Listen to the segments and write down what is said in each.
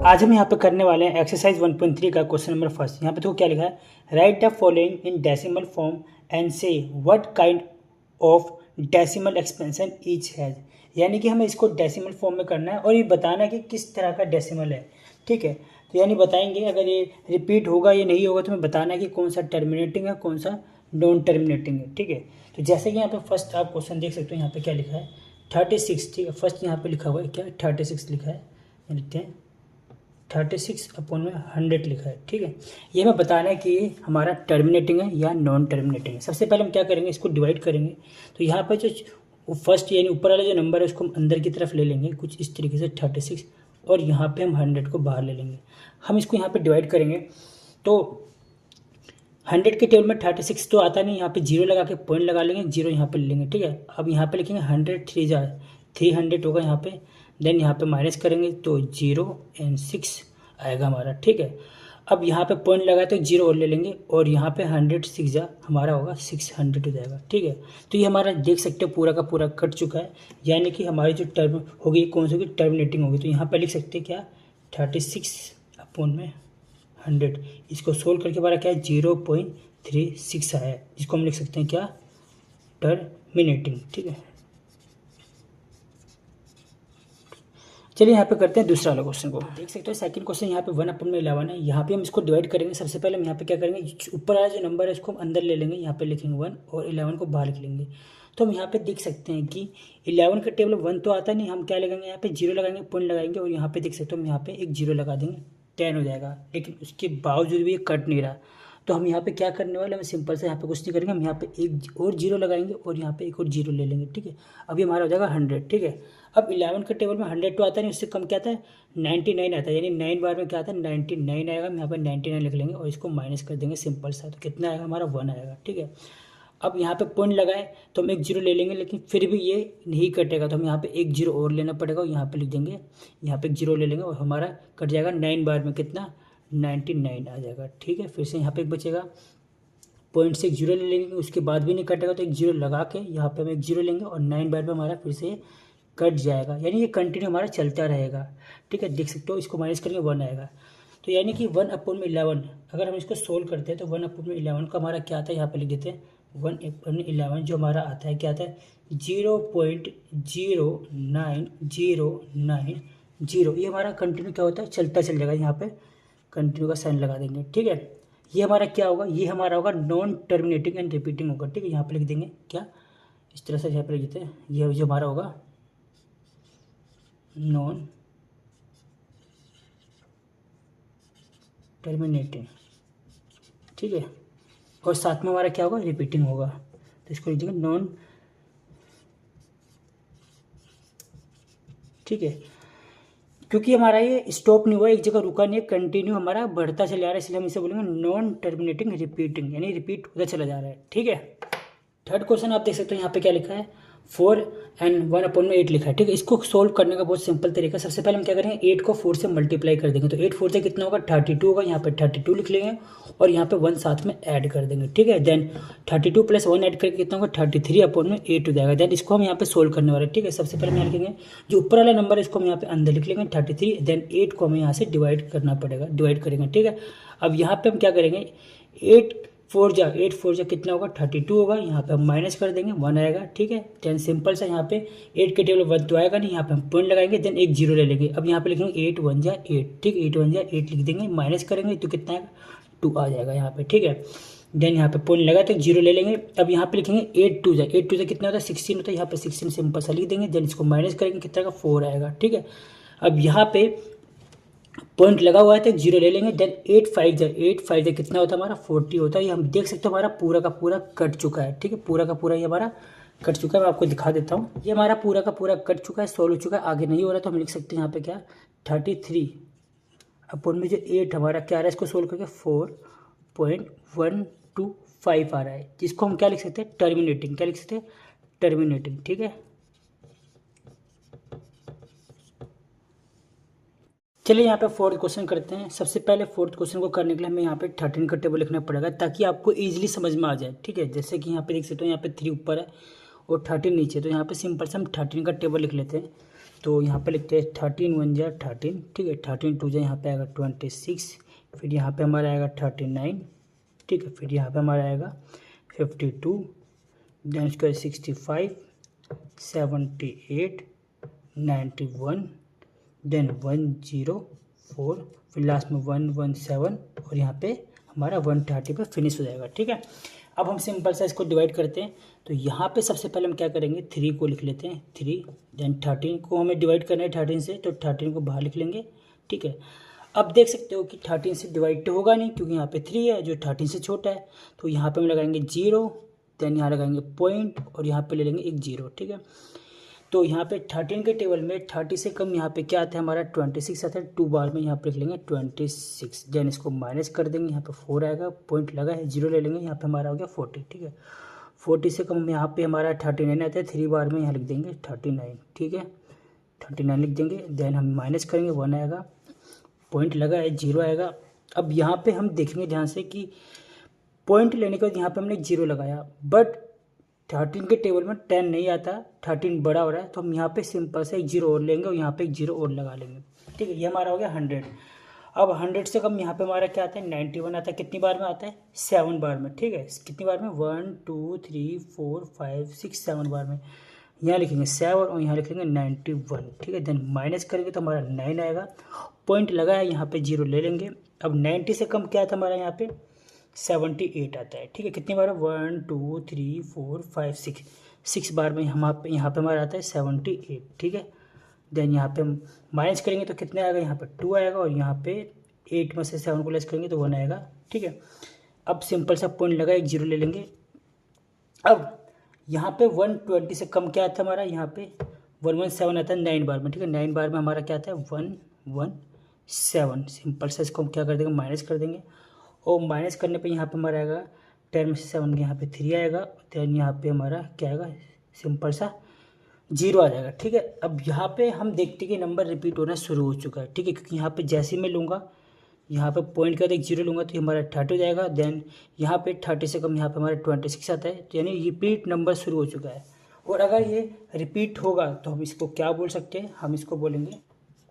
आज हम यहाँ पे करने वाले हैं एक्सरसाइज 1.3 का क्वेश्चन नंबर फर्स्ट। यहाँ पे तो क्या लिखा है, write the following in decimal form and say what kind of decimal expansion each has. यानी कि हमें इसको डेसिमल फॉर्म में करना है और ये बताना है कि किस तरह का डेसिमल है। ठीक है, तो यानी बताएंगे अगर ये रिपीट होगा या नहीं होगा, तो हमें बताना है कि कौन सा टर्मिनेटिंग है कौन सा नॉन टर्मिनेटिंग है। ठीक है, तो जैसे कि यहाँ पे फर्स्ट आप क्वेश्चन देख सकते हो, यहाँ पे क्या लिखा है 36। ठीक है, फर्स्ट यहाँ पे लिखा हुआ है क्या 36 लिखा है, लिखते हैं 36/100 लिखा है। ठीक है, ये हमें बताना है कि ये हमारा टर्मिनेटिंग है या नॉन टर्मिनेटिंग है। सबसे पहले हम क्या करेंगे, इसको डिवाइड करेंगे। तो यहाँ पर जो फर्स्ट यानी ऊपर वाला जो नंबर है उसको हम अंदर की तरफ ले लेंगे कुछ इस तरीके से 36, और यहाँ पे हम 100 को बाहर ले लेंगे। हम इसको यहाँ पे डिवाइड करेंगे तो 100 के टेबल में 36 तो आता नहीं, यहाँ पे जीरो लगा के पॉइंट लगा लेंगे, जीरो यहाँ पे ले लेंगे। ठीक है, अब यहाँ पे लिखेंगे 100 300 होगा यहाँ पे, देन यहाँ पे माइनस करेंगे तो 0 और 6 आएगा हमारा। ठीक है, अब यहाँ पे पॉइंट लगाए तो जीरो और ले लेंगे, और यहाँ पे 100 6 हमारा होगा 600 हो जाएगा। ठीक है, तो ये हमारा देख सकते हो पूरा का पूरा कट चुका है, यानी कि हमारी जो टर्म होगी कौन सी होगी, टर्मिनेटिंग होगी। तो यहाँ पे लिख सकते हैं क्या 36/100। इसको सोल्व करके हमारा क्या है 0.36 आया है, जिसको हम लिख सकते हैं क्या टर्मिनेटिंग। ठीक है, चलिए यहाँ पे करते हैं दूसरा वाला क्वेश्चन को। देख सकते हो सेकंड क्वेश्चन यहाँ पे 1/11 है। यहाँ पे हम इसको डिवाइड करेंगे। सबसे पहले हम यहाँ पे क्या करेंगे, ऊपर वाला जो नंबर है उसको हम अंदर ले लेंगे, यहाँ पे लिखेंगे 1 और 11 को बाहर लिख लेंगे। तो हम यहाँ पे देख सकते हैं कि 11 का टेबल 1 तो आता नहीं, हम क्या लगाएंगे यहाँ पे जीरो लगाएंगे, पॉइंट लगाएंगे, और यहाँ पे देख सकते हो हम यहाँ पे एक जीरो लगा देंगे 10 हो जाएगा। लेकिन उसके बावजूद भी ये कट नहीं रहा, तो हम यहाँ पे क्या करने वाले, हम सिंपल से यहाँ पे कुछ नहीं करेंगे, हम यहाँ पे एक और जीरो लगाएंगे और यहाँ पे एक और जीरो ले लेंगे। ठीक है, अभी हमारा हो जाएगा 100। ठीक है, अब 11 के टेबल में 100 तो आता नहीं, उससे कम क्या आता है 99 आता है, यानी 9 बार में क्या आता है 99 आएगा। हम यहाँ पे 99 लिख लेंगे और इसको माइनस कर देंगे सिंपल सा, तो कितना आएगा हमारा 1 आएगा। ठीक है, अब यहाँ पे पॉइंट लगाए तो हम एक जीरो ले लेंगे, लेकिन फिर भी ये नहीं कटेगा, तो हम यहाँ पे एक जीरो और लेना पड़ेगा, और यहाँ पे लिख देंगे, यहाँ पे एक जीरो ले लेंगे और हमारा कट जाएगा 9 बार में कितना 99 आ जाएगा। ठीक है, फिर से यहाँ पे एक बचेगा, पॉइंट से एक जीरो ले लेंगे, उसके बाद भी नहीं कटेगा, तो एक जीरो लगा के यहाँ पे हम एक जीरो लेंगे और 9 बार में हमारा फिर से कट जाएगा, यानी ये कंटिन्यू हमारा चलता रहेगा। ठीक है, देख सकते हो, इसको माइनस करेंगे 1 आएगा। तो यानी कि 1/11 अगर हम इसको सोल्व करते हैं तो 1/11 का हमारा क्या आता है, यहाँ पे लिख देते हैं 1/11 जो हमारा आता है क्या आता है 0.09090। ये हमारा कंटिन्यू क्या होता है चलता चल जाएगा, यहाँ पे कंटिन्यू का साइन लगा देंगे। ठीक है, ये हमारा क्या होगा, ये हमारा होगा नॉन टर्मिनेटिंग एंड रिपीटिंग होगा। ठीक है, यहाँ पे लिख देंगे क्या इस तरह से, यहाँ पे लिख देते हैं ये जो हमारा होगा नॉन टर्मिनेटिंग। ठीक है, और साथ में हमारा क्या होगा रिपीटिंग होगा, तो इसको लिख देंगे नॉन। ठीक है, क्योंकि हमारा ये स्टॉप नहीं हुआ, एक जगह रुका नहीं है, कंटिन्यू हमारा बढ़ता चला जा रहा है, इसलिए हम इसे बोलेंगे नॉन टर्मिनेटिंग रिपीटिंग, यानी रिपीट होता चला जा रहा है। ठीक है, थर्ड क्वेश्चन आप देख सकते हो, यहाँ पे क्या लिखा है 4 and 1/8 लिखा है। ठीक है, इसको सोल्व करने का बहुत सिंपल तरीका है। सबसे पहले हम क्या करेंगे 8 को 4 से मल्टीप्लाई कर देंगे, तो 8 4 से कितना होगा 32 होगा, यहाँ पे 32 लिख लेंगे और यहाँ पे 1 साथ में ऐड कर देंगे। ठीक है, देन 32 + 1 ऐड करके कितना होगा 33/8 हो जाएगा। देन इसको हम यहाँ पे सोल्व करने वाले हैं। ठीक है, सबसे पहले हम यहाँ लिखेंगे जो ऊपर वाला नंबर है इसको हम यहाँ पे अंदर लिख लेंगे 33, देन 8 को हमें यहाँ से डिवाइड करना पड़ेगा, डिवाइड करेंगे। ठीक है, अब यहाँ पे हम क्या करेंगे 8 4 कितना होगा 32 होगा, यहाँ पे हम माइनस कर देंगे 1 आएगा। ठीक है, देन सिंपल सा यहाँ पे 8 के टेबल 1 तो आएगा नहीं, यहाँ पे हम पॉइंट लगाएंगे, देन एक जीरो ले लेंगे। अब यहाँ पे लिखेंगे 8 1 जा 8। ठीक, 8 1 जा 8 लिख देंगे, माइनस करेंगे तो कितना आएगा 2 आ जाएगा यहाँ पे। ठीक है, देन यहाँ पे पॉइंट लगा तो जीरो ले लेंगे। अब यहाँ पे लिखेंगे 8 2 जा कितना होता है 16 होता है, यहाँ पे 16 सिंपल सा लिख देंगे, देन इसको माइनस करेंगे कितना का 4 आएगा। ठीक है, अब यहाँ पे पॉइंट लगा हुआ है तो जीरो ले लेंगे, देन 8 5 जा कितना होता है हमारा 40 होता है। ये हम देख सकते हो हमारा पूरा का पूरा कट चुका है। ठीक है, पूरा का पूरा ये हमारा कट चुका है, मैं आपको दिखा देता हूँ। ये हमारा पूरा का पूरा कट चुका है, सोल्व हो चुका है, आगे नहीं हो रहा, तो हम लिख सकते हैं यहाँ पे क्या 33 में जो 8 हमारा क्या आ रहा है, इसको सोल्व करके 4.125 आ रहा है, जिसको हम क्या लिख सकते हैं टर्मिनेटिंग, क्या लिख सकते हैं टर्मिनेटिंग। ठीक है, चलिए यहाँ पे फोर्थ क्वेश्चन करते हैं। सबसे पहले फोर्थ क्वेश्चन को करने के लिए हमें यहाँ पे 13 का टेबल लिखना पड़ेगा, ताकि आपको इजीली समझ में आ जाए। ठीक है, जैसे कि यहाँ पे देख सकते हो यहाँ पे 3 ऊपर है और 13 नीचे, तो यहाँ पे सिंपल से हम 13 का टेबल लिख लेते हैं। तो यहाँ पे लिखते हैं 13 1 जा 13, ठीक है, 13 2 जा यहाँ पे आएगा 26, फिर यहाँ पे हमारा आएगा 39, ठीक है, फिर यहाँ पे हमारा आएगा 52, देन उसके 65, 78, 91, देन 104, फिर लास्ट में 117 और यहाँ पे हमारा 130 पे फिनिश हो जाएगा, ठीक है। अब हम सिंपल सा इसको डिवाइड करते हैं। तो यहाँ पे सबसे पहले हम क्या करेंगे, 3 को लिख लेते हैं, 3, देन 13 को हमें डिवाइड करना है 13 से, तो 13 को बाहर लिख लेंगे, ठीक है। अब देख सकते हो कि 13 से डिवाइड तो होगा नहीं क्योंकि यहाँ पे 3 है जो 13 से छोटा है, तो यहाँ पे हम लगाएंगे 0, देन यहाँ लगाएंगे पॉइंट और यहाँ पे ले लेंगे एक 0, ठीक है। तो यहाँ पे 13 के टेबल में 30 से कम यहाँ पे क्या आता है हमारा 26 आता है, 2 बार में यहाँ पे लिख लेंगे 26, देन इसको माइनस कर देंगे, यहाँ पे 4 आएगा, पॉइंट लगा है 0 ले लेंगे, यहाँ पे हमारा हो गया 40, ठीक है। 40 से कम यहाँ पे हमारा 39 आता है, 3 बार में यहाँ लिख देंगे 39, ठीक है, 39 लिख देंगे, देन हम माइनस करेंगे 1 आएगा, पॉइंट लगा है 0 आएगा। अब यहाँ पे हम देखेंगे ध्यान से कि पॉइंट लेने के बाद यहाँ पे हमने 0 लगाया, बट 13 के टेबल में 10 नहीं आता, 13 बड़ा हो रहा है, तो हम यहाँ पे सिंपल से एक 0 और लेंगे और यहाँ पे एक 0 और लगा लेंगे, ठीक है। ये हमारा हो गया 100। अब 100 से कम यहाँ पे हमारा क्या आता है 91 आता है, कितनी बार में आता है 7 बार में, ठीक है। कितनी बार में 1 2 3 4 5 6 7 बार में, यहाँ लिखेंगे 7 और यहाँ लिखेंगे 91, ठीक है। देन माइनस करेंगे तो हमारा 9 आएगा, पॉइंट लगा है यहाँ पे 0 ले लेंगे। अब 90 से कम क्या था हमारा यहाँ पे 78 आता है, ठीक है। कितनी बार 1 2 3 4 5 6 बार में यहाँ पे हमारा आता है 78, ठीक है। देन यहाँ पे हम माइनस करेंगे तो कितने आएगा, यहाँ पे 2 आएगा और यहाँ पे 8 में से 7 को लेस करेंगे तो 1 आएगा, ठीक है। अब सिंपल सा पॉइंट लगा, एक 0 ले लेंगे। अब यहाँ पे 120 से कम क्या आता है हमारा, यहाँ पे 117 आता है 9 बार में, ठीक है। 9 बार में हमारा क्या आता है 117, सिंपल सा इसको हम क्या कर देंगे माइनस कर देंगे, और माइनस करने पे यहाँ पे हमारा आएगा 10 में से 7 यहाँ पे 3 आएगा, देन यहाँ पे हमारा क्या आएगा सिंपल सा 0 आ जाएगा, ठीक है। अब यहाँ पे हम देखते हैं कि नंबर रिपीट होना शुरू हो चुका है, ठीक है, क्योंकि यहाँ पे जैसे ही मैं लूँगा यहाँ पे पॉइंट के बाद एक 0 लूँगा तो हमारा 30 हो जाएगा, देन यहाँ पे 30 से कम यहाँ पे हमारा 26 आता है, तो यानी रिपीट नंबर शुरू हो चुका है। और अगर ये रिपीट होगा तो हम इसको क्या बोल सकते हैं, हम इसको बोलेंगे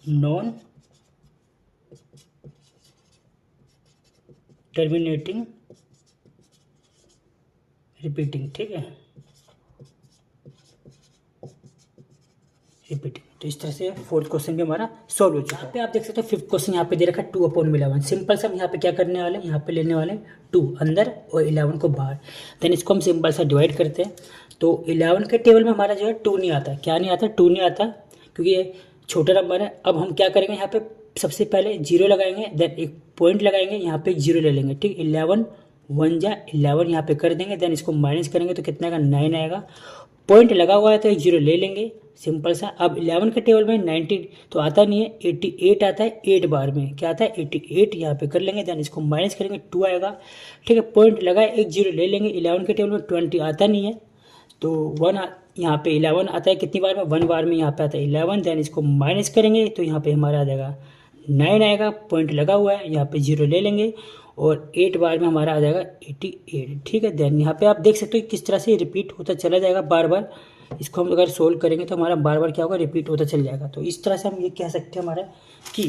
नॉन टर्मिनेटिंग रिपीटिंग, ठीक है, रिपीटिंग। तो इस तरह से 4th क्वेश्चन भी हमारा सॉल्व हो चुका है। यहाँ पे आप देख सकते हो 5th क्वेश्चन यहाँ पे दे रखा है 2/11, सिंपल सा हम यहाँ पे क्या करने वाले हैं, यहाँ पे लेने वाले 2 अंदर और 11 को बाहर, देन इसको हम सिंपल सा डिवाइड करते हैं। तो 11 के टेबल में हमारा जो है 2 नहीं आता, क्या नहीं आता 2 नहीं आता, क्योंकि ये छोटा नंबर है। अब हम क्या करेंगे, यहाँ पे सबसे पहले 0 लगाएंगे, देन एक पॉइंट लगाएंगे, यहाँ पे 0 ले लेंगे, ठीक। 11 1 जा 11 यहाँ पे कर देंगे, देन इसको माइनस करेंगे तो कितना आएगा 9 आएगा, पॉइंट लगा हुआ है तो एक 0 ले लेंगे, सिंपल सा। अब 11 के टेबल में 90 तो आता नहीं है, 88 आता है 8 बार में, क्या आता है 88 यहाँ पे कर लेंगे, देन इसको माइनस करेंगे 2 आएगा, ठीक है। पॉइंट लगा है एक 0 ले लेंगे। 11 के टेबल में 20 आता नहीं है तो 1 यहाँ पे 11 आता है कितनी बार में 1 बार में, यहाँ पे आता है 11, देन इसको माइनस करेंगे तो यहाँ पे हमारा आ जाएगा 9 आएगा, पॉइंट लगा हुआ है यहाँ पे 0 ले लेंगे और 8 बार में हमारा आ जाएगा 88, ठीक है। देन यहाँ पे आप देख सकते हो किस तरह से रिपीट होता चला जाएगा बार बार। इसको हम अगर सोल्व करेंगे तो हमारा बार बार क्या होगा रिपीट होता चल जाएगा। तो इस तरह से हम ये कह सकते हैं हमारा कि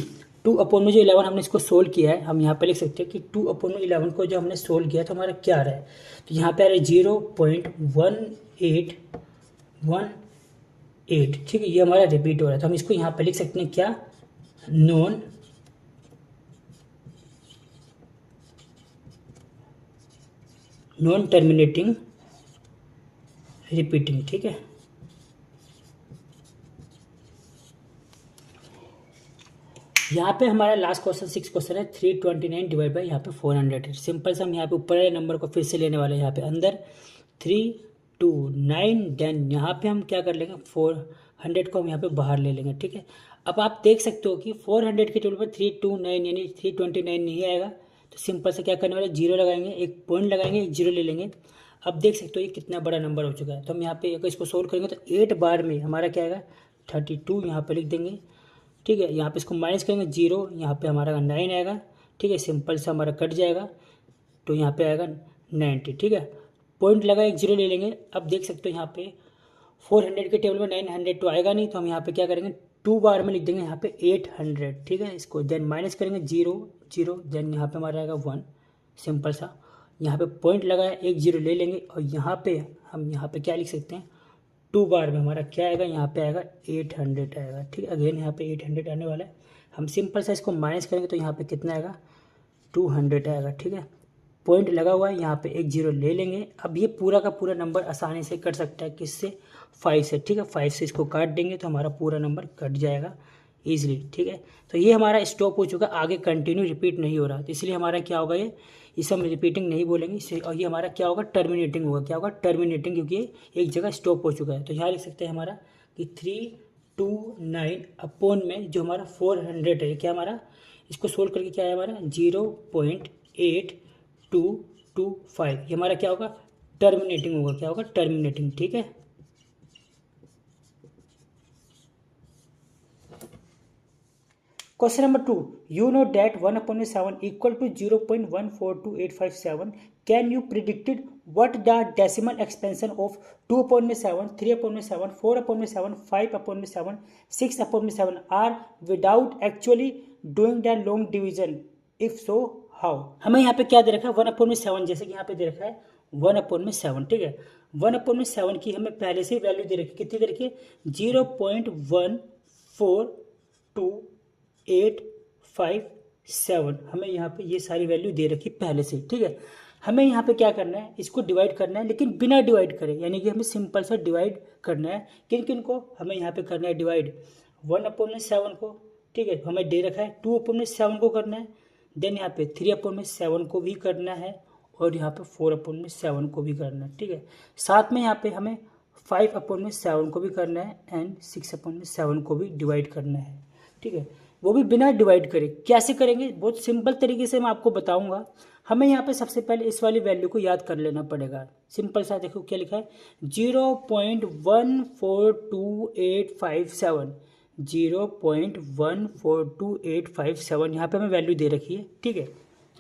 2/11 हमने इसको सोल्व किया है, हम यहाँ पे लिख सकते हैं कि 2/11 को जो हमने सोल्व किया तो हमारा क्या आ रहा है, तो यहाँ पे आ रहा है 0.1818, ठीक है। ये हमारा रिपीट हो रहा है, तो हम इसको यहाँ पे लिख सकते हैं क्या, नॉन टर्मिनेटिंग रिपीटिंग, ठीक है। यहाँ पे हमारा लास्ट क्वेश्चन 6 क्वेश्चन है 329 डिवाइड बाई यहाँ पे 400 है। सिंपल से हम यहाँ पे ऊपर वाले नंबर को फिर से लेने वाले हैं, यहाँ पे अंदर 329, देन यहाँ पे हम क्या कर लेंगे 400 को हम यहाँ पे बाहर ले लेंगे, ठीक है। अब आप देख सकते हो कि 400 के टेबल पर 329 यानी 329 नहीं आएगा, तो सिंपल से क्या करने वाले 0 लगाएंगे, एक पॉइंट लगाएंगे, एक 0 ले लेंगे। अब देख सकते हो ये कितना बड़ा नंबर हो चुका है, तो हम यहाँ पे अगर इसको सोल्व करेंगे तो 8 बार में हमारा क्या आएगा 32 यहाँ पे लिख देंगे, ठीक है। यहाँ पे इसको माइनस करेंगे 0, यहाँ पे हमारा 9 आएगा, ठीक है। सिंपल से हमारा कट जाएगा तो यहाँ पे आएगा 90, ठीक है। पॉइंट लगा एक 0 ले लेंगे। अब देख सकते हो यहाँ पे 400 के टेबल में 900 तो आएगा नहीं, तो हम यहाँ पे क्या करेंगे 2 बार में लिख देंगे यहाँ पे 800, ठीक है। इसको देन माइनस करेंगे 0 0, देन यहाँ पे हमारा आएगा 1, सिंपल सा। यहाँ पे पॉइंट लगाया, एक 0 ले लेंगे और यहाँ पे हम यहाँ पे क्या लिख सकते हैं, 2 बार में हमारा क्या आएगा, यहाँ पे आएगा 800 आएगा, ठीक है। अगेन यहाँ पे 800 आने वाला है। हम सिंपल सा इसको माइनस करेंगे तो यहाँ पे कितना आएगा, 200 आएगा, ठीक है। पॉइंट लगा हुआ है, यहाँ पे एक 0 ले लेंगे। अब ये पूरा का पूरा नंबर आसानी से कट सकता है, किससे, 5 से, ठीक है। 5 से इसको काट देंगे तो हमारा पूरा नंबर कट जाएगा ईजिली, ठीक है। तो ये हमारा स्टॉप हो चुका, आगे कंटिन्यू रिपीट नहीं हो रहा, तो इसलिए हमारा क्या होगा, ये इसे हम रिपीटिंग नहीं बोलेंगे इससे, और ये हमारा क्या होगा, टर्मिनेटिंग होगा। क्या होगा, टर्मिनेटिंग, क्योंकि ये एक जगह स्टॉप हो चुका है। तो यहाँ लिख सकते हैं हमारा कि 329 अपॉन में जो हमारा 400 है, क्या हमारा, इसको सोल्व करके क्या है हमारा 0.8225, ये हमारा क्या होगा, टर्मिनेटिंग होगा। क्या होगा, टर्मिनेटिंग, ठीक है। Question number 2, you know that 1/7 equal to 0.142857. Can you predicted what the decimal expansion of 2/7, 3/7, 4/7, 5/7, 6/7 are without actually doing the long division? If so, how? हमें यहाँ पे क्या दे रखा है, 1/7, जैसे कि यहाँ पे दे रखा है 1/7, ठीक है। 1/7 की हमें पहले से वैल्यू दे रखी, कितनी दे रखी है, 0.142857, हमें यहाँ पे ये सारी वैल्यू दे रखी पहले से, ठीक है। हमें यहाँ पे क्या करना है, इसको डिवाइड करना है, लेकिन बिना डिवाइड करे, यानी कि हमें सिंपल सा डिवाइड करना है। किन किन को हमें यहाँ पे करना है डिवाइड, 1/7 को, ठीक है, हमें दे रखा है। 2/7 को करना है, देन यहाँ पे 3/7 को भी करना है, और यहाँ पे 4/7 को भी करना है, ठीक है। साथ में यहाँ पे हमें 5/7 को भी करना है, एंड 6/7 को भी डिवाइड करना है, ठीक है। वो भी बिना डिवाइड करे। कैसे करेंगे, बहुत सिंपल तरीके से मैं आपको बताऊंगा। हमें यहाँ पे सबसे पहले इस वाली वैल्यू को याद कर लेना पड़ेगा। सिंपल सा देखो क्या लिखा है, 0.142857, 0.142857 यहाँ पे हमें वैल्यू दे रखी है, ठीक है।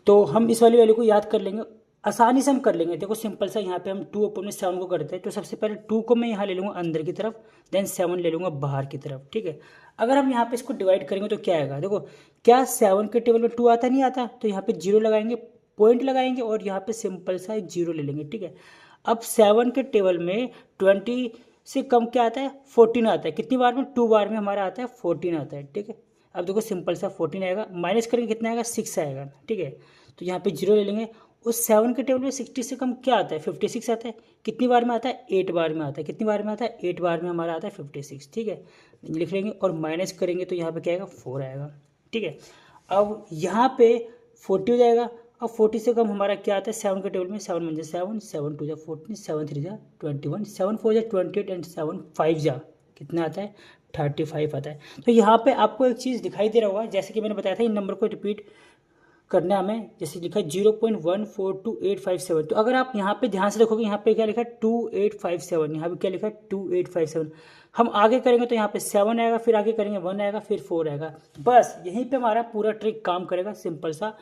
तो हम इस वाली वैल्यू को याद कर लेंगे, आसानी से हम कर लेंगे। देखो सिंपल सा, यहाँ पे हम 2/7 को करते हैं, तो सबसे पहले 2 को मैं यहाँ ले लूँगा अंदर की तरफ, देन 7 ले लूँगा बाहर की तरफ, ठीक है। अगर हम यहाँ पे इसको डिवाइड करेंगे तो क्या आएगा, देखो क्या 7 के टेबल में 2 आता नहीं आता, तो यहाँ पे 0 लगाएंगे, पॉइंट लगाएंगे, और यहाँ पे सिंपल सा एक 0 ले लेंगे, ठीक है। अब 7 के टेबल में 20 से कम क्या आता है, 14 आता है। कितनी बार में, 2 बार में हमारा आता है 14 आता है, ठीक है। अब देखो सिंपल सा 14 आएगा, माइनस करेंगे कितना आएगा, 6 आएगा, ठीक है। तो यहाँ पे 0 ले लेंगे। उस 7 के टेबल में 60 से कम क्या आता है, 56 आता है। कितनी बार में आता है, 8 बार में आता है। कितनी बार में आता है, 8 बार में हमारा आता है 56, ठीक है। लिख लेंगे और माइनस करेंगे तो यहाँ पे क्या आएगा, 4 आएगा, ठीक है। अब यहाँ पे 40 हो जाएगा। अब 40 से कम हमारा क्या आता है 7 के टेबल में, 7 1 7, 7 2 14, 7 3 21, 7 4 28, एंड 7 5 कितना आता है, 35 आता है। तो यहाँ पे आपको एक चीज़ दिखाई दे रहा होगा, जैसे कि मैंने बताया था, इन नंबर को रिपीट करना है हमें। जैसे लिखा है 0.142857, तो अगर आप यहाँ पे ध्यान से देखोगे, यहाँ पे क्या लिखा है 2857, यहाँ पे क्या लिखा है 2857। हम आगे करेंगे तो यहाँ पे 7 आएगा, फिर आगे करेंगे 1 आएगा, फिर 4 आएगा। बस यहीं पे हमारा पूरा ट्रिक काम करेगा, सिंपल सा।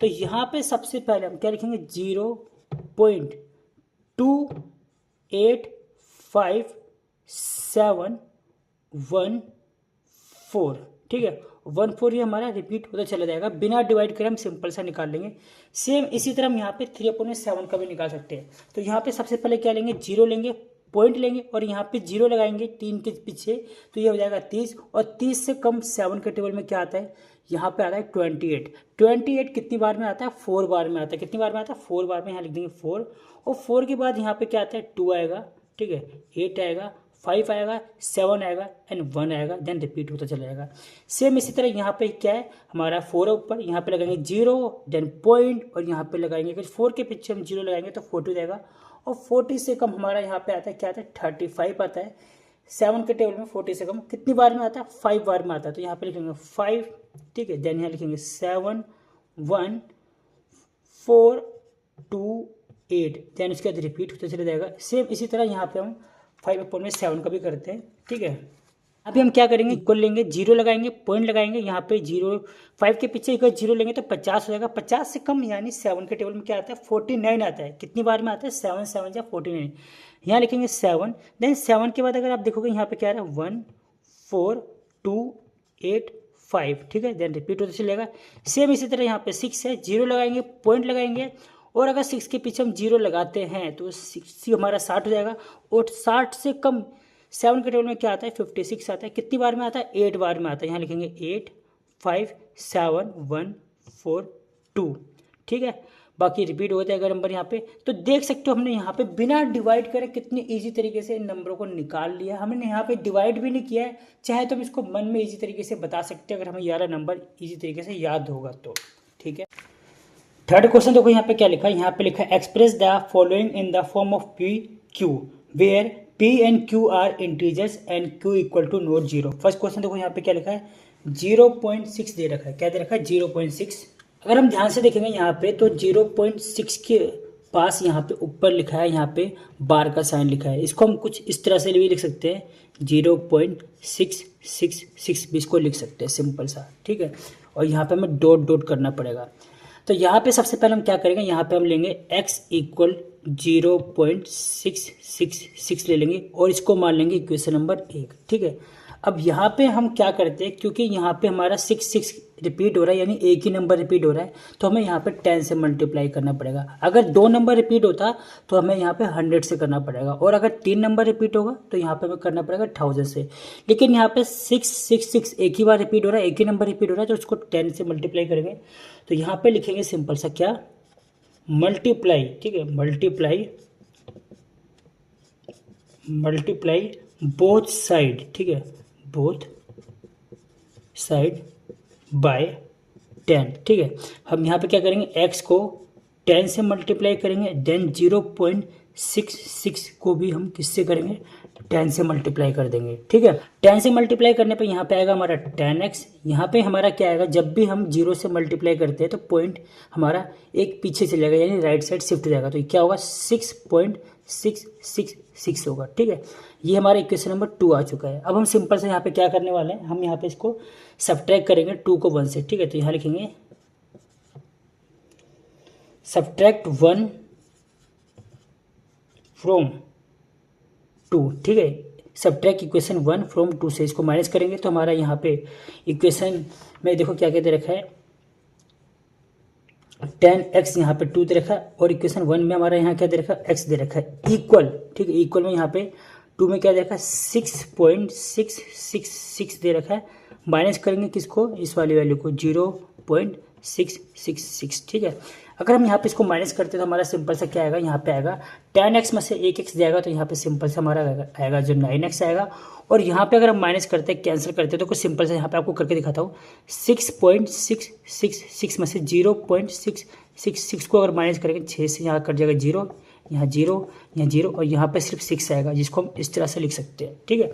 तो यहाँ पे सबसे पहले हम क्या लिखेंगे, 0.285714, ठीक है। 14 ये हमारा रिपीट होता चला जाएगा, बिना डिवाइड करे हम सिंपल सा निकाल लेंगे। सेम इसी तरह हम यहाँ पे 3/7 का भी निकाल सकते हैं। तो यहाँ पे सबसे पहले क्या लेंगे, 0 लेंगे, पॉइंट लेंगे, और यहाँ पे 0 लगाएंगे 3 के पीछे, तो ये हो जाएगा 30। और 30 से कम 7 के टेबल में क्या आता है, यहाँ पे आता है 28। 28 कितनी बार में आता है, 4 बार में आता है। कितनी बार में आता है, 4 बार में। यहाँ लिख देंगे 4, और 4 के बाद यहाँ पे क्या आता है, 2 आएगा, ठीक है, 8 आएगा, 5 आएगा, 7 आएगा, एंड 1 आएगा, देन रिपीट होता चला जाएगा। सेम इसी तरह यहाँ पे क्या है, हमारा 4 है ऊपर, यहाँ पे लगाएंगे 0, देन पॉइंट, और यहाँ पे लगाएंगे, अगर 4 के पीछे हम 0 लगाएंगे तो 40 जाएगा। और 40 से कम हमारा यहाँ पे आता है, क्या आता है, 35 आता है। 7 के टेबल में 40 से कम कितनी बार में आता है, 5 बार में आता है। तो यहाँ पे लिखेंगे 5, ठीक है, देन यहाँ लिखेंगे 7 1 4 2 8, देन उसके बाद रिपीट होते चले जाएगा। सेम इसी तरह यहाँ पे हम 5/7 का भी करते हैं, ठीक है। अभी हम क्या करेंगे, इक्वल लेंगे, 0 लगाएंगे, पॉइंट लगाएंगे, यहाँ पे 0, 5 के पीछे अगर 0 लेंगे तो 50 हो जाएगा। 50 से कम यानी 7 के टेबल में क्या आता है, 49 आता है। कितनी बार में आता है, 7 7 या 49। यहाँ लिखेंगे 7, देन 7 के बाद अगर आप देखोगे यहाँ पे क्या आ रहा है, 1 4 285, ठीक है। देन रिपीट होता चलेगा। सेम इसी तरह यहाँ पे 6 है, 0 लगाएंगे, पॉइंट लगाएंगे, और अगर 6 के पीछे हम 0 लगाते हैं तो 6 हमारा 60 हो जाएगा, और 60 से कम 7 के टेबल में क्या आता है 56 आता है। कितनी बार में आता है 8 बार में आता है। यहाँ लिखेंगे 8 5 7 1 4 2, ठीक है। बाकी रिपीट हो जाएगा नंबर यहाँ पे। तो देख सकते हो हमने यहाँ पे बिना डिवाइड करे कितनी इजी तरीके से इन नंबरों को निकाल लिया। हमने यहाँ पे डिवाइड भी नहीं किया है, चाहे तो हम इसको मन में इजी तरीके से बता सकते हैं अगर हमें 11 नंबर इजी तरीके से याद होगा तो, ठीक है। थर्ड क्वेश्चन देखो यहाँ पे क्या लिखा है। यहाँ पे लिखा है express the following in the form of p q where p and q are integers and q equal to not 0। First question देखो यहाँ पे क्या लिखा है 0.6 दे रखा है। क्या दे रखा है 0.6। अगर हम ध्यान से देखेंगे यहाँ पे तो 0.6 के पास यहाँ पे ऊपर लिखा है, यहाँ पे बार का साइन लिखा है। इसको हम कुछ इस तरह से भी लिख सकते हैं 0.666 भी इसको लिख सकते हैं सिंपल सा, ठीक है। और यहाँ पे हमें डॉट डॉट करना पड़ेगा। तो यहाँ पे सबसे पहले हम क्या करेंगे, यहाँ पे हम लेंगे x इक्वल 0.666 ले लेंगे और इसको मान लेंगे इक्वेशन नंबर 1, ठीक है। अब यहाँ पे हम क्या करते हैं, क्योंकि यहाँ पे हमारा 6 रिपीट हो रहा है, यानी एक ही नंबर रिपीट हो रहा है, तो हमें यहाँ पे 10 से मल्टीप्लाई करना पड़ेगा। अगर 2 नंबर रिपीट होता तो हमें यहाँ पे 100 से करना पड़ेगा, और अगर 3 नंबर रिपीट होगा तो यहाँ पे हमें करना पड़ेगा 1000 से। लेकिन यहाँ पे 666 एक ही बार रिपीट हो रहा है, एक ही नंबर रिपीट हो रहा है, तो उसको 10 से मल्टीप्लाई करेंगे। तो यहाँ पे लिखेंगे सिंपल सा क्या, मल्टीप्लाई, ठीक है। मल्टीप्लाई बोथ साइड, ठीक है, बोथ साइड बाय 10, ठीक है। हम यहाँ पे क्या करेंगे, x को 10 से मल्टीप्लाई करेंगे, देन 0.66 को भी हम किससे करेंगे 10 से मल्टीप्लाई कर देंगे, ठीक है। 10 से मल्टीप्लाई करने पे यहाँ पे आएगा हमारा 10x। यहाँ पे हमारा क्या आएगा, जब भी हम 0 से मल्टीप्लाई करते हैं तो पॉइंट हमारा एक पीछे चलेगा, यानी राइट साइड शिफ्ट हो जाएगा। तो क्या होगा 6.666 होगा, ठीक है। ये हमारा इक्वेशन नंबर 2 आ चुका है। अब हम सिंपल से यहाँ पे क्या करने वाले हैं, हम यहाँ पे इसको सब्ट्रैक्ट करेंगे 2 को 1 से, ठीक है। तो यहाँ लिखेंगे सब्ट्रैक्ट 1 फ्रॉम 2, ठीक है। सब्ट्रैक्ट इक्वेशन 1 फ्रॉम 2 से इसको माइनस करेंगे तो हमारा यहाँ पे इक्वेशन में देखो क्या कहते रखा है 10x, यहाँ पे 2 दे रखा है, और इक्वेशन 1 में हमारा यहाँ क्या दे रखा है x दे रखा है इक्वल, ठीक है। इक्वल में यहाँ पे 2 में क्या दे रखा है 6.666 दे रखा है। माइनस करेंगे किसको, इस वाली वैल्यू को 0.666, ठीक है। अगर हम यहाँ पे इसको माइनस करते हैं तो हमारा सिंपल सा क्या आएगा, यहाँ पे आएगा 10x में से 1x जाएगा, तो यहाँ पे सिंपल सा हमारा आएगा जो 9x आएगा। और यहाँ पे अगर हम माइनस करते हैं, कैंसिल करते हैं, तो कुछ सिंपल से यहाँ पे आपको करके दिखाता हूँ। 6.666 में से 0.666 को अगर माइनस करेंगे 6 से यहाँ कट जाएगा 0, यहाँ 0, यहाँ 0, और यहाँ पे सिर्फ 6 आएगा, जिसको हम इस तरह से लिख सकते हैं, ठीक है।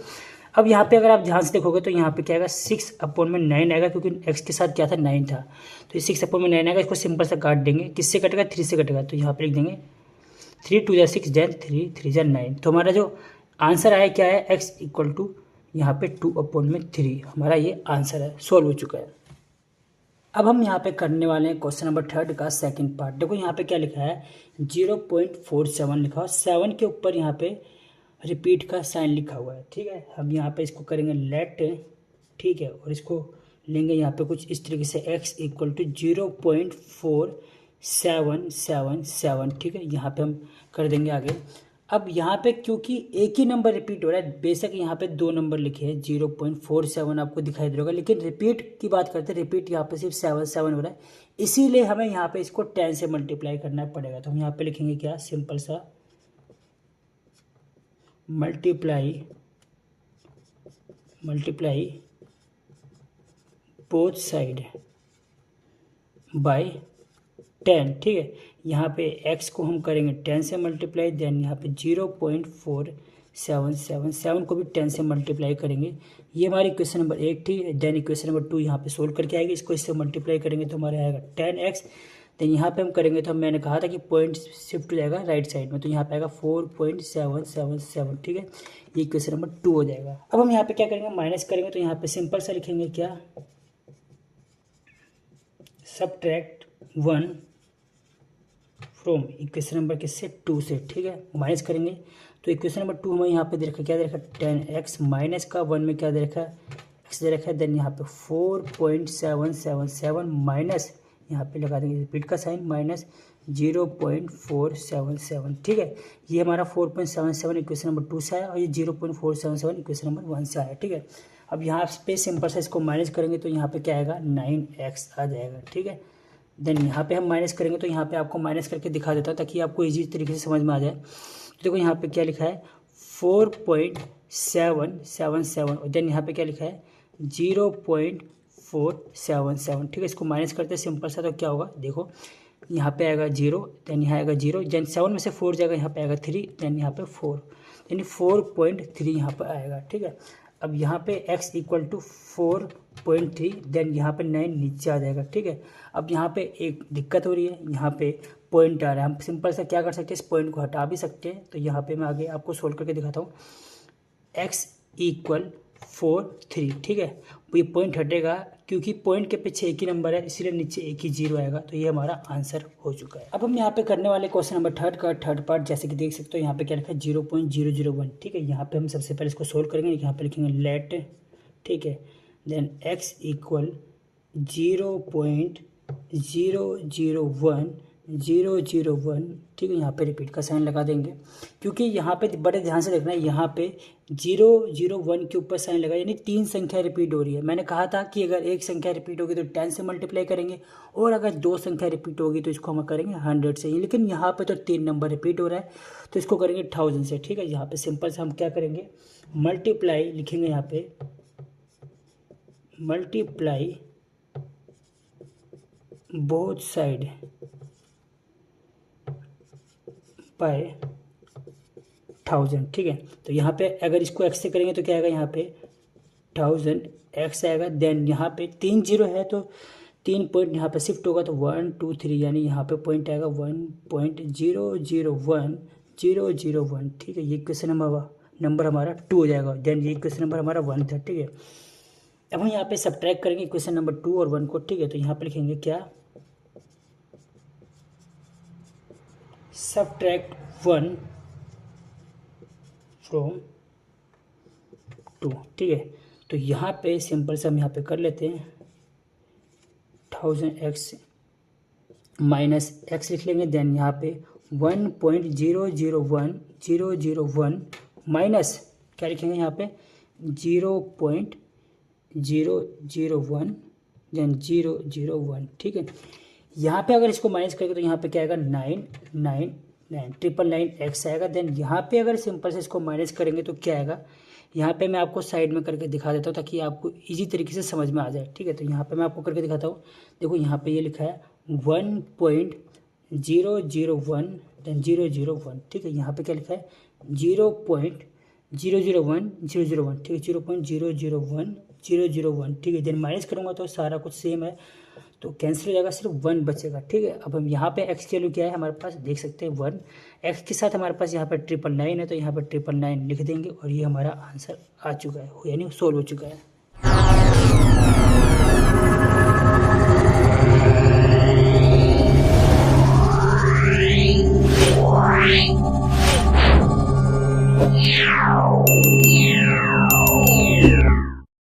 अब यहाँ पे अगर आप ध्यान से देखोगे तो यहाँ पे क्या आएगा 6/9 आएगा, क्योंकि x के साथ क्या था 9 था, तो ये 6/9 आएगा। इसको सिंपल सा काट देंगे, किससे कटेगा 3 से कटेगा, तो यहाँ पे लिख देंगे 3 2 जा 6 देन 3 3 जा 9। तो हमारा जो आंसर आया क्या है, x इक्वल टू यहाँ पे 2/3, हमारा ये आंसर है, सॉल्व हो चुका है। अब हम यहाँ पे करने वाले हैं क्वेश्चन नंबर 3 का सेकंड पार्ट। देखो यहाँ पे क्या लिखा है 0.47 लिखा हुआ, 7 के ऊपर यहाँ पे रिपीट का साइन लिखा हुआ है, ठीक है। हम यहाँ पे इसको करेंगे लेट, ठीक है, और इसको लेंगे यहाँ पे कुछ इस तरीके से x इक्वल टू 0.4777, ठीक है। यहाँ पे हम कर देंगे आगे। अब यहाँ पे क्योंकि एक ही नंबर रिपीट हो रहा है, बेशक यहाँ पे 2 नंबर लिखे हैं 0.47 आपको दिखाई दे रहा होगा, लेकिन रिपीट की बात करते हैं, रिपीट यहाँ पे सिर्फ 7 हो रहा है, इसीलिए हमें यहाँ पे इसको 10 से मल्टीप्लाई करना पड़ेगा। तो हम यहाँ पे लिखेंगे क्या, सिंपल सा मल्टीप्लाई बोथ साइड बाय 10, ठीक है। यहाँ पे x को हम करेंगे 10 से मल्टीप्लाई, देन यहाँ पे 0.4777 को भी 10 से मल्टीप्लाई करेंगे। ये हमारी इक्वेशन नंबर 1 थी। देन इक्वेशन नंबर 2 यहाँ पे सोल्व करके आएगी, इसको इससे मल्टीप्लाई करेंगे तो हमारे आएगा 10x। देन यहाँ पे हम करेंगे तो मैंने कहा था कि पॉइंट शिफ्ट हो जाएगा राइट साइड में, तो यहाँ पे आएगा 4.777, ठीक है। ये इक्वेशन नंबर 2 हो जाएगा। अब हम यहाँ पे क्या करेंगे, माइनस करेंगे, तो यहाँ पे सिंपल सा लिखेंगे क्या, सब्ट्रैक्ट 1 फ्रॉम इक्वेशन नंबर किससे 2 से, ठीक है। माइनस करेंगे तो इक्वेशन नंबर 2 हमें यहाँ पे दे रखा क्या दे रखा 10x, माइनस का 1 में क्या दे रखा एक्स दे रखा है, देन यहाँ पे 4.777 माइनस यहाँ पे लगा देंगे रिपीट का साइन माइनस 0.477। ठीक है, ये हमारा 4.77 इक्वेशन नंबर 2 से आया और ये 0.477 इक्वेशन नंबर 1 से आया। ठीक है, अब यहाँ पे सिंपल से इसको माइनस करेंगे तो यहाँ पे क्या आएगा 9x आ जाएगा। ठीक है, देन यहाँ पे हम माइनस करेंगे तो यहाँ पे आपको माइनस करके दिखा देता हूँ ताकि आपको इजी तरीके से समझ में आ जाए। तो देखो यहाँ पे क्या लिखा है 4.777 और देन यहाँ पे क्या लिखा है 0.477। ठीक है, इसको माइनस करते हैं सिंपल सा, तो क्या होगा देखो यहाँ पे आएगा 0, देन यहाँ आएगा 0, देन 7 में से 4 जाएगा, यहाँ पे आएगा 3, देन यहाँ पे 4, यानी 4.3 यहाँ पर आएगा। ठीक है, अब यहाँ पे x इक्वल टू 4.3, देन यहाँ पे 9 नीचे आ जाएगा। ठीक है, अब यहाँ पे एक दिक्कत हो रही है, यहाँ पे पॉइंट आ रहा है, हम सिंपल सा क्या कर सकते हैं इस पॉइंट को हटा भी सकते हैं। तो यहाँ पे मैं आगे आपको सोल्व करके दिखाता हूँ। x equal 4.3। ठीक है, ये पॉइंट हटेगा क्योंकि पॉइंट के पीछे एक ही नंबर है, इसीलिए नीचे एक ही 0 आएगा। तो ये हमारा आंसर हो चुका है। अब हम यहाँ पे करने वाले क्वेश्चन नंबर 3 का थर्ड पार्ट, जैसे कि देख सकते हो यहाँ पे क्या लिखा है 0.001। ठीक है, यहाँ पे हम सबसे पहले इसको सोल्व करेंगे, यहाँ पे लिखेंगे लेट, ठीक है, देन x इक्वल 0.001 ठीक है, यहाँ पे रिपीट का साइन लगा देंगे क्योंकि यहाँ पे बड़े ध्यान से देखना है, यहाँ पे 001 के ऊपर साइन लगा, यानी 3 संख्या रिपीट हो रही है। मैंने कहा था कि अगर एक संख्या रिपीट होगी तो 10 से मल्टीप्लाई करेंगे और अगर 2 संख्या रिपीट होगी तो इसको हम करेंगे 100 से, लेकिन यहाँ पे तो 3 नंबर रिपीट हो रहा है तो इसको करेंगे 1000 से। ठीक है, यहाँ पे सिंपल से हम क्या करेंगे मल्टीप्लाई लिखेंगे, यहाँ पे मल्टीप्लाई बोथ साइड बाय 1000। ठीक है, तो यहाँ पे अगर इसको x से करेंगे तो क्या आएगा, यहाँ पे 1000x आएगा, देन यहाँ पे 3 0 है तो 3 पॉइंट यहाँ पे शिफ्ट होगा तो 1 2 3, यानी यहाँ पे पॉइंट आएगा 1.001001। ठीक है, ये क्वेश्चन नंबर हमारा 2 हो जाएगा, देन ये क्वेश्चन नंबर हमारा 1 था। ठीक है, अब हम यहाँ पे सब्ट्रैक्ट करेंगे क्वेश्चन नंबर 2 और 1 को। ठीक है, तो यहाँ पे लिखेंगे क्या सब्ट्रैक्ट 1 फ्रॉम 2। ठीक है, तो यहाँ पे सिंपल से हम यहाँ पे कर लेते हैं 1000x माइनस x लिख लेंगे, देन यहाँ पे 1.001001 माइनस क्या लिखेंगे यहाँ पे 0.001 देन 001। ठीक है, यहाँ पे अगर इसको माइनस करेंगे तो यहाँ पे क्या आएगा 999 आएगा। देन यहाँ पे अगर सिंपल से इसको माइनस करेंगे तो क्या आएगा, यहाँ पे मैं आपको साइड में करके दिखा देता हूँ ताकि आपको इजी तरीके से समझ में आ जाए। ठीक है, तो यहाँ पे मैं आपको करके दिखाता हूँ। देखो यहाँ पे ये लिखा है 1.001 देन 001। ठीक है, यहाँ पे क्या लिखा है 0.001 001। ठीक है, 0.001 ठीक है, देन माइनस करूँगा तो सारा कुछ सेम है तो कैंसिल हो जाएगा, सिर्फ 1 बचेगा। ठीक है, अब हम यहाँ पे x की वैल्यू क्या है हमारे पास देख सकते हैं 1, x के साथ हमारे पास यहाँ पर 999 है तो यहाँ पर 999 लिख देंगे और ये हमारा आंसर आ चुका है, यानी सोल्व हो चुका है।